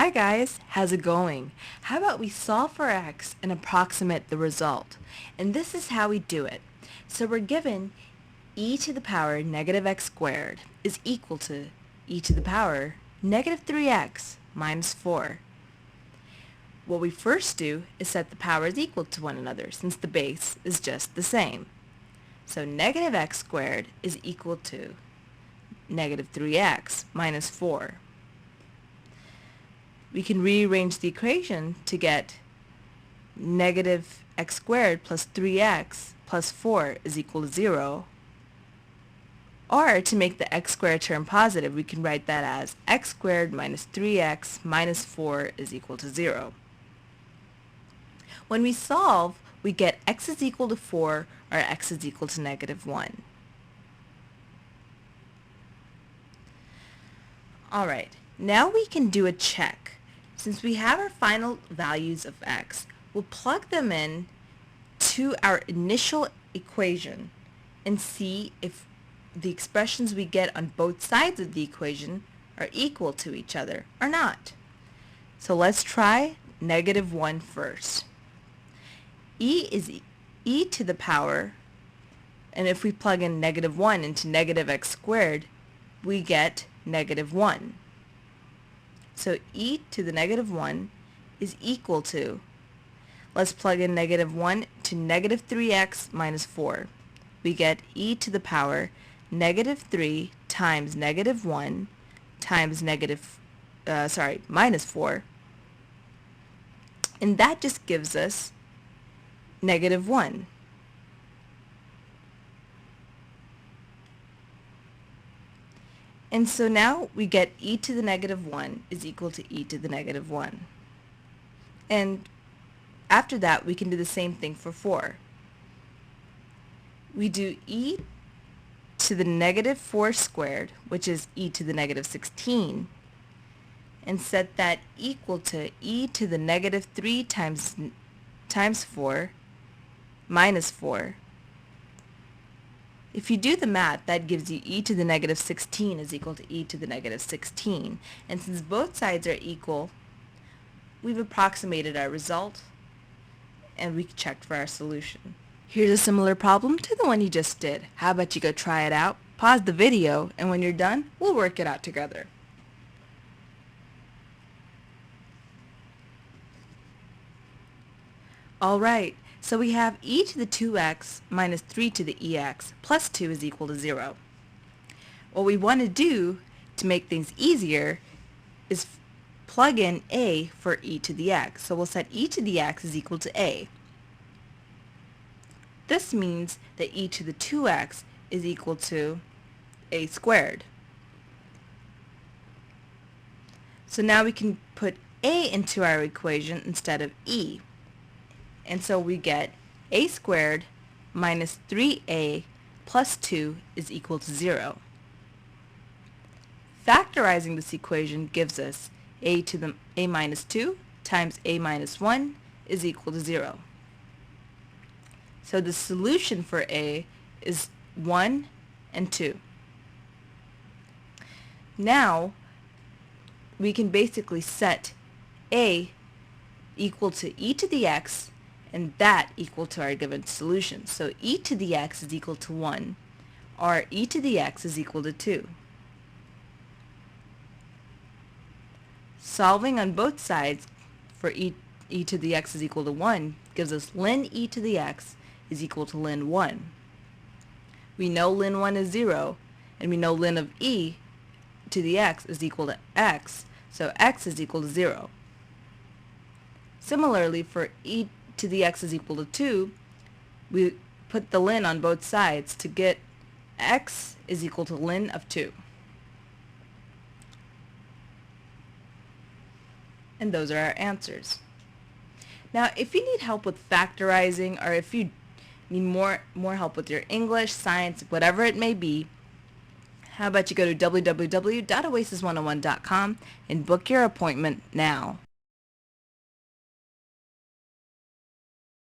Hi guys, how's it going? How about we solve for x and approximate the result? And this is how we do it. So we're given e to the power negative x squared is equal to e to the power negative 3x minus 4. What we first do is set the powers equal to one another since the base is just the same. So negative x squared is equal to negative 3x minus 4. We can rearrange the equation to get negative x squared plus 3x plus 4 is equal to 0. Or to make the x squared term positive, we can write that as x squared minus 3x minus 4 is equal to 0. When we solve, we get x is equal to 4 or x is equal to negative 1. Alright, now we can do a check. Since we have our final values of x, we'll plug them in to our initial equation and see if the expressions we get on both sides of the equation are equal to each other or not. So let's try negative 1 first. E is e to the power, and if we plug in negative 1 into negative x squared, we get negative 1. So e to the negative 1 is equal to, let's plug in negative 1 to negative 3x minus 4. We get e to the power negative 3 times negative 1 times minus 4. And that just gives us negative 1. And so now we get e to the negative 1 is equal to e to the negative 1. And after that, we can do the same thing for 4. We do e to the negative 4 squared, which is e to the negative 16, and set that equal to e to the negative 3 times 4 minus 4. If you do the math, that gives you e to the negative 16 is equal to e to the negative 16. And since both sides are equal, we've approximated our result and we checked for our solution. Here's a similar problem to the one you just did. How about you go try it out, pause the video, and when you're done, we'll work it out together. Alright, so we have e to the 2x minus 3 to the ex plus 2 is equal to 0. What we want to do to make things easier is plug in a for e to the x. So we'll set e to the x is equal to a. This means that e to the 2x is equal to a squared. So now we can put a into our equation instead of e. And so we get a squared minus 3a plus 2 is equal to 0. Factorizing this equation gives us a to the a minus 2 times a minus 1 is equal to 0. So the solution for a is 1 and 2. Now we can basically set a equal to e to the x and that equal to our given solution. So e to the x is equal to 1 or e to the x is equal to 2. Solving on both sides for e to the x is equal to 1 gives us ln e to the x is equal to ln 1. We know ln 1 is 0 and we know ln of e to the x is equal to x, so x is equal to 0. Similarly, for e to the x is equal to 2, we put the ln on both sides to get x is equal to ln of 2. And those are our answers. Now, if you need help with factorizing or if you need more help with your English, science, whatever it may be, how about you go to www.oasis101.com and book your appointment now.